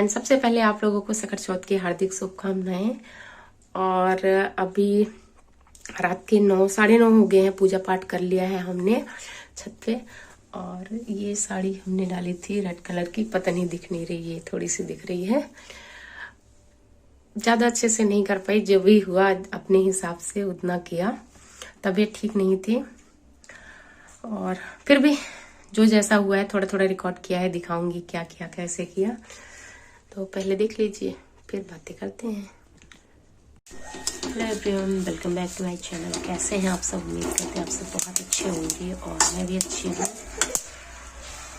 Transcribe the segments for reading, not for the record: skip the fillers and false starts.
Friends, सबसे पहले आप लोगों को सकट चौथ की हार्दिक शुभकामनाएं। और अभी रात के 9 साढ़े 9 हो गए हैं। पूजा पाठ कर लिया है हमने छत पे। और ये साड़ी हमने डाली थी रेड कलर की, पता नहीं दिख नहीं रही है, थोड़ी सी दिख रही है। ज़्यादा अच्छे से नहीं कर पाई, जो भी हुआ अपने हिसाब से उतना किया। तबीयत ठीक नहीं थी और फिर भी जो जैसा हुआ है थोड़ा थोड़ा रिकॉर्ड किया है, दिखाऊंगी क्या किया कैसे किया। तो पहले देख लीजिए, फिर बातें करते हैं। Hello everyone, welcome back to my channel. कैसे हैं आप सब? उम्मीद करते हैं आप सब बहुत अच्छे होंगे और मैं भी अच्छी हूँ।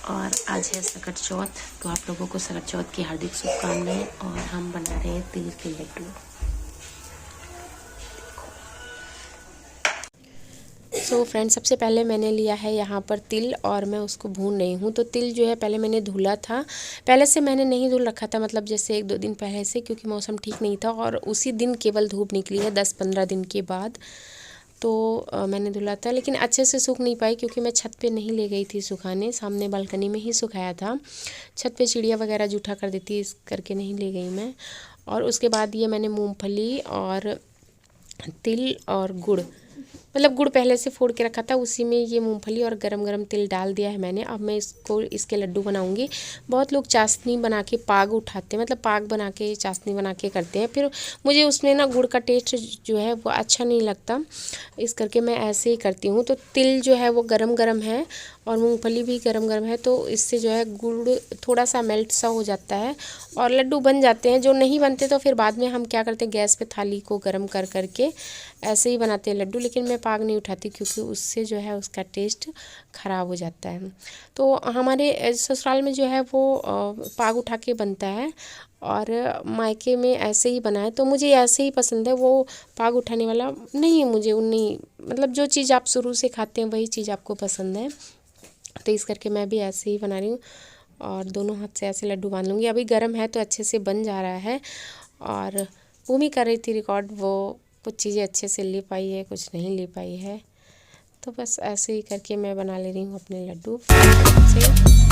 और आज है सकट चौथ, तो आप लोगों को सकट चौथ की हार्दिक शुभकामनाएं। और हम बना रहे हैं तिल के लड्डू। सो फ्रेंड्स, सबसे पहले मैंने लिया है यहाँ पर तिल और मैं उसको भून रही हूँ। तो तिल जो है पहले मैंने धुला था, पहले से मैंने नहीं धुल रखा था, मतलब जैसे 1-2 दिन पहले से, क्योंकि मौसम ठीक नहीं था और उसी दिन केवल धूप निकली है 10-15 दिन के बाद। तो मैंने धुला था, लेकिन अच्छे से सूख नहीं पाई क्योंकि मैं छत पे नहीं ले गई थी सुखाने, सामने बालकनी में ही सुखाया था। छत पे चिड़िया वगैरह जूठा कर देती, इस करके नहीं ले गई मैं। और उसके बाद ये मैंने मूँगफली और तिल और गुड़, मतलब गुड़ पहले से फोड़ के रखा था, उसी में ये मूंगफली और गरम गरम तिल डाल दिया है मैंने। अब मैं इसके लड्डू बनाऊंगी। बहुत लोग चाशनी बना के पाग उठाते हैं, मतलब पाग बना के चाशनी बना के करते हैं। फिर मुझे उसमें ना गुड़ का टेस्ट जो है वो अच्छा नहीं लगता, इस करके मैं ऐसे ही करती हूँ। तो तिल जो है वो गरम गरम है और मूंगफली भी गरम गरम है, तो इससे जो है गुड़ थोड़ा सा मेल्ट सा हो जाता है और लड्डू बन जाते हैं। जो नहीं बनते तो फिर बाद में हम क्या करते हैं, गैस पे थाली को गरम कर करके ऐसे ही बनाते हैं लड्डू। लेकिन मैं पाग नहीं उठाती क्योंकि उससे जो है उसका टेस्ट ख़राब हो जाता है। तो हमारे ससुराल में जो है वो पाग उठा के बनता है और मायके में ऐसे ही बना है। तो मुझे ऐसे ही पसंद है, वो पाग उठाने वाला नहीं है मुझे। नहीं, मतलब जो चीज़ आप शुरू से खाते हैं वही चीज़ आपको पसंद है। तो इस करके मैं भी ऐसे ही बना रही हूँ और दोनों हाथ से ऐसे लड्डू बांध लूँगी। अभी गर्म है तो अच्छे से बन जा रहा है। और वो भी कर रही थी रिकॉर्ड, वो कुछ चीज़ें अच्छे से ले पाई है, कुछ नहीं ले पाई है। तो बस ऐसे ही करके मैं बना ले रही हूँ अपने लड्डू से।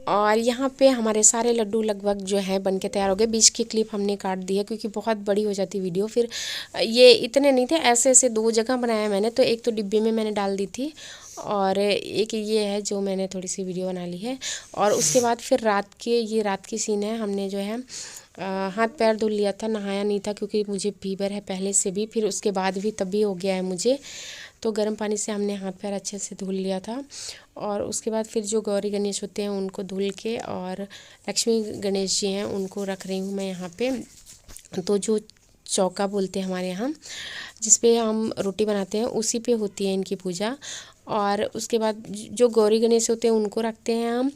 और यहाँ पे हमारे सारे लड्डू लगभग जो है बन के तैयार हो गए। बीच की क्लिप हमने काट दी है क्योंकि बहुत बड़ी हो जाती वीडियो। फिर ये इतने नहीं थे, ऐसे ऐसे 2 जगह बनाया मैंने। तो एक तो डिब्बे में मैंने डाल दी थी और एक ये है जो मैंने थोड़ी सी वीडियो बना ली है। और उसके बाद फिर रात की सीन है। हमने जो है हाथ पैर धुल लिया था, नहाया नहीं था क्योंकि मुझे फीवर है पहले से भी, फिर उसके बाद भी तभी हो गया है मुझे। तो गर्म पानी से हमने हाथ पैर अच्छे से धुल लिया था। और उसके बाद फिर जो गौरी गणेश होते हैं उनको धुल के, और लक्ष्मी गणेश जी हैं उनको रख रही हूँ मैं यहाँ पे। तो जो चौका बोलते हैं हमारे यहाँ, जिस पे हम रोटी बनाते हैं, उसी पे होती है इनकी पूजा। और उसके बाद जो गौरी गणेश होते हैं उनको रखते हैं हम।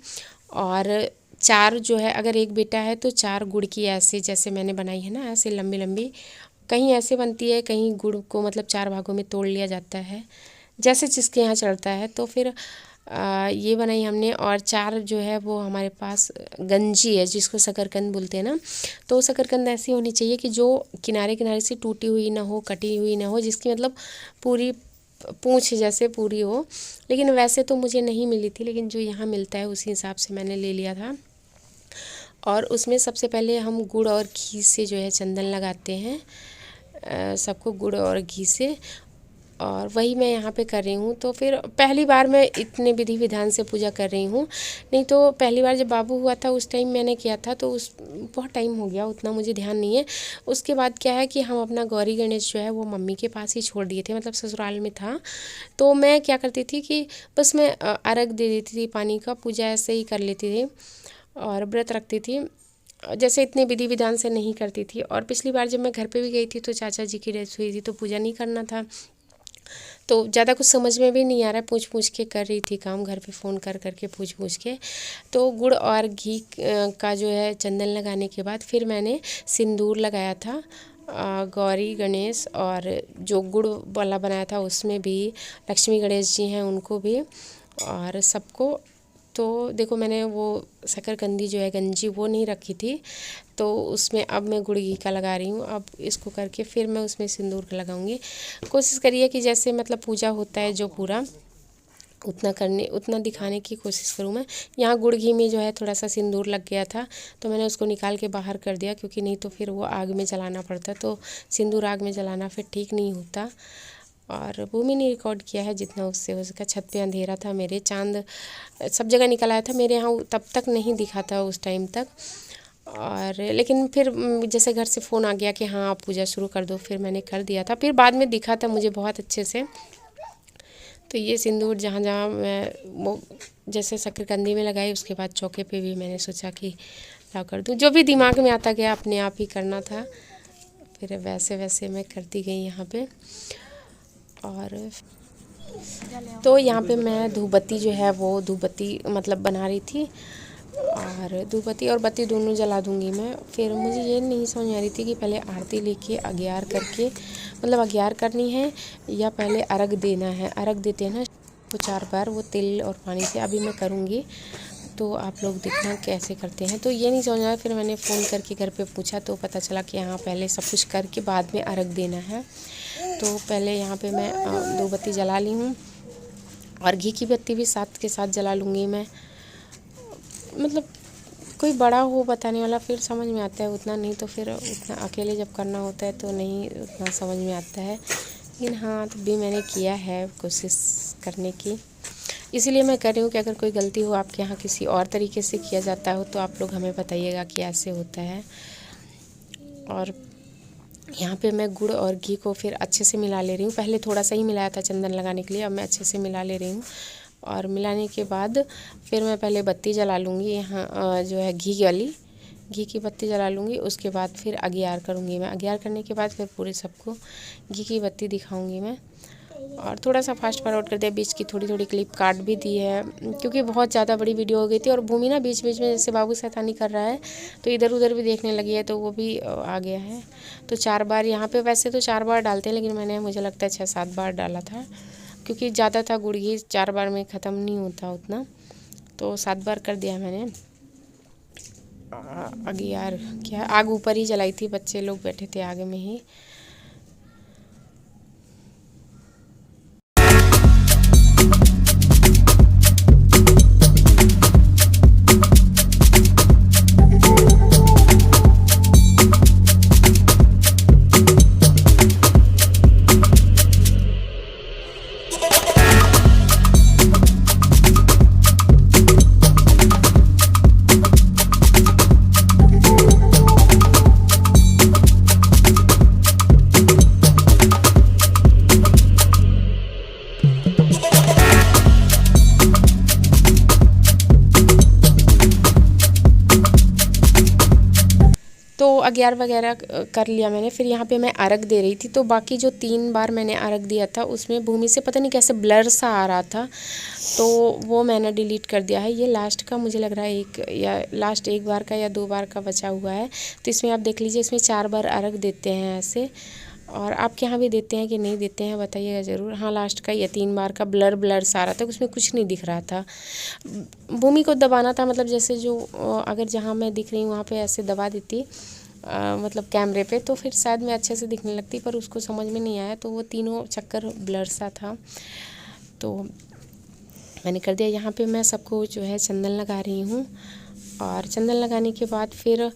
और 4 जो है, अगर एक बेटा है तो 4 गुड़ की ऐसे जैसे मैंने बनाई है ना, ऐसे लंबी लंबी, कहीं ऐसे बनती है, कहीं गुड़ को मतलब 4 भागों में तोड़ लिया जाता है, जैसे जिसके यहाँ चलता है। तो फिर ये बनाई हमने। और 4 जो है वो हमारे पास गंजी है जिसको शकरकंद बोलते हैं ना। तो शकरकंद ऐसी होनी चाहिए कि जो किनारे किनारे से टूटी हुई ना हो, कटी हुई ना हो, जिसकी मतलब पूरी पूंछ जैसे पूरी हो। लेकिन वैसे तो मुझे नहीं मिली थी, लेकिन जो यहाँ मिलता है उसी हिसाब से मैंने ले लिया था। और उसमें सबसे पहले हम गुड़ और घी से जो है चंदन लगाते हैं, सबको गुड़ और घी से। और वही मैं यहाँ पे कर रही हूँ। तो फिर पहली बार मैं इतने विधि विधान से पूजा कर रही हूँ, नहीं तो पहली बार जब बाबू हुआ था उस टाइम मैंने किया था, तो उस बहुत टाइम हो गया, उतना मुझे ध्यान नहीं है। उसके बाद क्या है कि हम अपना गौरी गणेश जो है वो मम्मी के पास ही छोड़ दिए थे, मतलब ससुराल में था। तो मैं क्या करती थी कि बस मैं अर्घ दे देती थी पानी का, पूजा ऐसे ही कर लेती थी और व्रत रखती थी, जैसे इतने विधि विधान से नहीं करती थी। और पिछली बार जब मैं घर पे भी गई थी तो चाचा जी की डेथ हुई थी, तो पूजा नहीं करना था, तो ज़्यादा कुछ समझ में भी नहीं आ रहा है, पूछ पूछ के कर रही थी काम, घर पे फ़ोन कर कर के पूछ पूछ के। तो गुड़ और घी का जो है चंदन लगाने के बाद फिर मैंने सिंदूर लगाया था गौरी गणेश, और जो गुड़ वाला बनाया था उसमें भी लक्ष्मी गणेश जी हैं उनको भी, और सबको। तो देखो मैंने वो शकरकंदी जो है गंजी वो नहीं रखी थी, तो उसमें अब मैं गुड़ घी का लगा रही हूँ। अब इसको करके फिर मैं उसमें सिंदूर का लगाऊंगी। कोशिश करिए कि जैसे मतलब पूजा होता है जो पूरा उतना दिखाने की कोशिश करूँ मैं। यहाँ गुड़ घी में जो है थोड़ा सा सिंदूर लग गया था, तो मैंने उसको निकाल के बाहर कर दिया, क्योंकि नहीं तो फिर वो आग में जलाना पड़ता, तो सिंदूर आग में जलाना फिर ठीक नहीं होता। और भूमि ने रिकॉर्ड किया है जितना उससे हो सका। छत पे अंधेरा था मेरे, चांद सब जगह निकल आया था, मेरे यहाँ तब तक नहीं दिखा था उस टाइम तक। और लेकिन फिर जैसे घर से फ़ोन आ गया कि हाँ आप पूजा शुरू कर दो, फिर मैंने कर दिया था, फिर बाद में दिखा था मुझे बहुत अच्छे से। तो ये सिंदूर जहाँ जहाँ मैं वो जैसे शकरकंदी में लगाई, उसके बाद चौके पे भी मैंने सोचा कि ला कर दूँ, जो भी दिमाग में आता गया अपने आप ही करना था, फिर वैसे वैसे मैं करती गई यहाँ पे। और तो यहाँ पे मैं धूप बत्ती जो है वो धूप बत्ती मतलब बना रही थी, और धूप बत्ती और बत्ती दोनों जला दूँगी मैं। फिर मुझे ये नहीं समझ आ रही थी कि पहले आरती लेके अग्यार करके मतलब अग्यार करनी है या पहले अर्घ देना है। अर्घ देते हैं ना तो 4 बार वो तिल और पानी से, अभी मैं करूँगी तो आप लोग देखना कैसे करते हैं। तो ये नहीं समझ आया, फिर मैंने फ़ोन करके घर पे पूछा तो पता चला कि हाँ पहले सब कुछ करके बाद में अर्घ देना है। तो पहले यहाँ पे मैं 2 बत्ती जला ली हूँ, और घी की बत्ती भी साथ के साथ जला लूँगी मैं। मतलब कोई बड़ा हो बताने वाला फिर समझ में आता है, उतना नहीं तो फिर उतना अकेले जब करना होता है तो नहीं उतना समझ में आता है। लेकिन हाँ तब भी मैंने किया है कोशिश करने की, इसीलिए मैं कर रही हूँ कि अगर कोई गलती हो आपके यहाँ किसी और तरीके से किया जाता हो तो आप लोग हमें बताइएगा कि ऐसे होता है। और यहाँ पे मैं गुड़ और घी को फिर अच्छे से मिला ले रही हूँ। पहले थोड़ा सा ही मिलाया था चंदन लगाने के लिए, अब मैं अच्छे से मिला ले रही हूँ। और मिलाने के बाद फिर मैं पहले बत्ती जला लूँगी, यहाँ जो है घी की बत्ती जला लूँगी। उसके बाद फिर अग्यार करूँगी मैं। अग्यार करने के बाद फिर पूरे सबको घी की बत्ती दिखाऊँगी मैं। और थोड़ा सा फास्ट फॉरवर्ड कर दिया, बीच की थोड़ी थोड़ी क्लिप काट भी दी है, क्योंकि बहुत ज़्यादा बड़ी वीडियो हो गई थी। और भूमि ना बीच बीच में जैसे बाबू शैतानी कर रहा है तो इधर उधर भी देखने लगी है, तो वो भी आ गया है। तो 4 बार यहाँ पे वैसे तो 4 बार डालते हैं, लेकिन मैंने मुझे लगता है 6-7 बार डाला था, क्योंकि ज़्यादा था गुड़ घी, 4 बार में ख़त्म नहीं होता उतना, तो 7 बार कर दिया मैंने। अग्यार क्या आग ऊपर ही जलाई थी, बच्चे लोग बैठे थे आगे में ही। तो अग्यार वगैरह कर लिया मैंने। फिर यहाँ पे मैं अर्घ दे रही थी, तो बाकी जो 3 बार मैंने अर्घ दिया था उसमें भूमि से पता नहीं कैसे ब्लर सा आ रहा था, तो वो मैंने डिलीट कर दिया है। ये लास्ट का मुझे लग रहा है लास्ट 1 बार का या 2 बार का बचा हुआ है। तो इसमें आप देख लीजिए, इसमें 4 बार अर्घ देते हैं ऐसे। और आपके यहाँ भी देते हैं कि नहीं देते हैं बताइएगा ज़रूर। हाँ लास्ट का ये 3 बार का ब्लर सा आ रहा था, उसमें कुछ नहीं दिख रहा था। भूमि को दबाना था, मतलब जैसे जो अगर जहाँ मैं दिख रही हूँ वहाँ पे ऐसे दबा देती मतलब कैमरे पे, तो फिर शायद मैं अच्छे से दिखने लगती, पर उसको समझ में नहीं आया, तो वो तीनों चक्कर ब्लर सा था, तो मैंने कर दिया। यहाँ पे मैं सबको जो है चंदन लगा रही हूँ। और चंदन लगाने के बाद फिर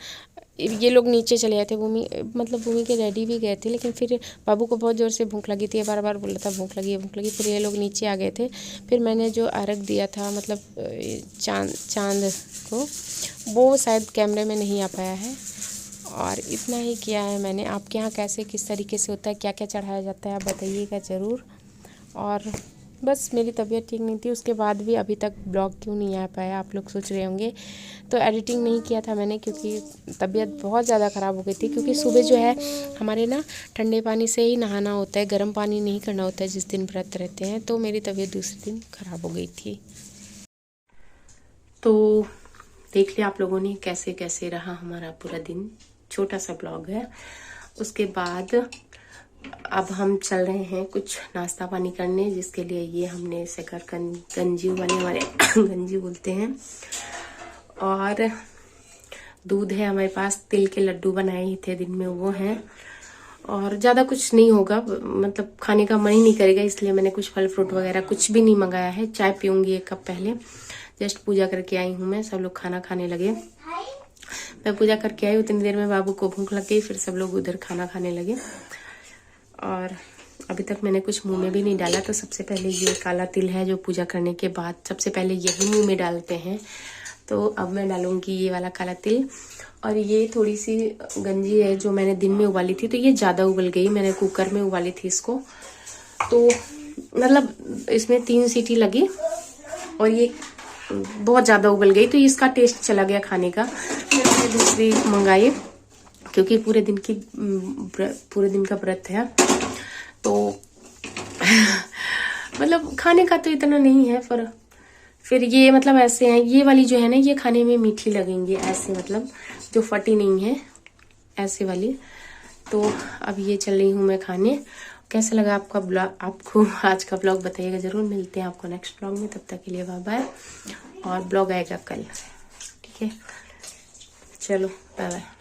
ये लोग नीचे चले गए थे। भूमि के डैडी भी गए थे, लेकिन फिर बाबू को बहुत ज़ोर से भूख लगी थी, बार बार बोल रहा था भूख लगी। फिर ये लोग नीचे आ गए थे। फिर मैंने जो अर्घ दिया था मतलब चांद को, वो शायद कैमरे में नहीं आ पाया है। और इतना ही किया है मैंने। आपके यहाँ कैसे किस तरीके से होता है, क्या क्या चढ़ाया जाता है, आप बताइएगा ज़रूर। और बस मेरी तबीयत ठीक नहीं थी, उसके बाद भी अभी तक ब्लॉग क्यों नहीं आ पाया आप लोग सोच रहे होंगे। तो एडिटिंग नहीं किया था मैंने क्योंकि तबीयत बहुत ज़्यादा ख़राब हो गई थी। क्योंकि सुबह जो है हमारे ना ठंडे पानी से ही नहाना होता है, गर्म पानी नहीं करना होता है जिस दिन व्रत रहते हैं। तो मेरी तबीयत दूसरे दिन ख़राब हो गई थी। तो देख लिया आप लोगों ने कैसे कैसे रहा हमारा पूरा दिन। छोटा सा ब्लॉग है। उसके बाद अब हम चल रहे हैं कुछ नाश्ता पानी करने, जिसके लिए ये हमने शकरकंद गंजी वाले हमारे गंजी बोलते हैं, और दूध है हमारे पास। तिल के लड्डू बनाए ही थे दिन में, वो हैं। और ज़्यादा कुछ नहीं होगा, मतलब खाने का मन ही नहीं करेगा, इसलिए मैंने कुछ फल फ्रूट वगैरह कुछ भी नहीं मंगाया है। चाय पीऊँगी 1 कप पहले। जस्ट पूजा करके आई हूँ मैं, सब लोग खाना खाने लगे। मैं पूजा करके आई, उतनी देर में बाबू को भूख लग गई, फिर सब लोग उधर खाना खाने लगे। और अभी तक मैंने कुछ मुंह में भी नहीं डाला। तो सबसे पहले ये काला तिल है जो पूजा करने के बाद सबसे पहले यही मुंह में डालते हैं। तो अब मैं डालूंगी ये वाला काला तिल। और ये थोड़ी सी गंजी है जो मैंने दिन में उबाली थी, तो ये ज़्यादा उबल गई, मैंने कुकर में उबाली थी इसको। तो मतलब इसमें 3 सीटी लगी और ये बहुत ज़्यादा उबल गई, तो इसका टेस्ट चला गया खाने का। फिर मैंने दूसरी मंगाई क्योंकि पूरे दिन का व्रत है। तो मतलब खाने का तो इतना नहीं है, पर फिर ये मतलब ऐसे हैं, ये वाली जो है ना ये खाने में मीठी लगेंगी ऐसे, मतलब जो फटी नहीं है ऐसे वाली। तो अब ये चल रही हूँ मैं खाने। कैसा लगा आपका ब्लॉग, आपको आज का ब्लॉग बताइएगा जरूर। मिलते हैं आपको नेक्स्ट ब्लॉग में, तब तक के लिए बाय बाय। और ब्लॉग आएगा कल, ठीक है। चलो बाय बाय।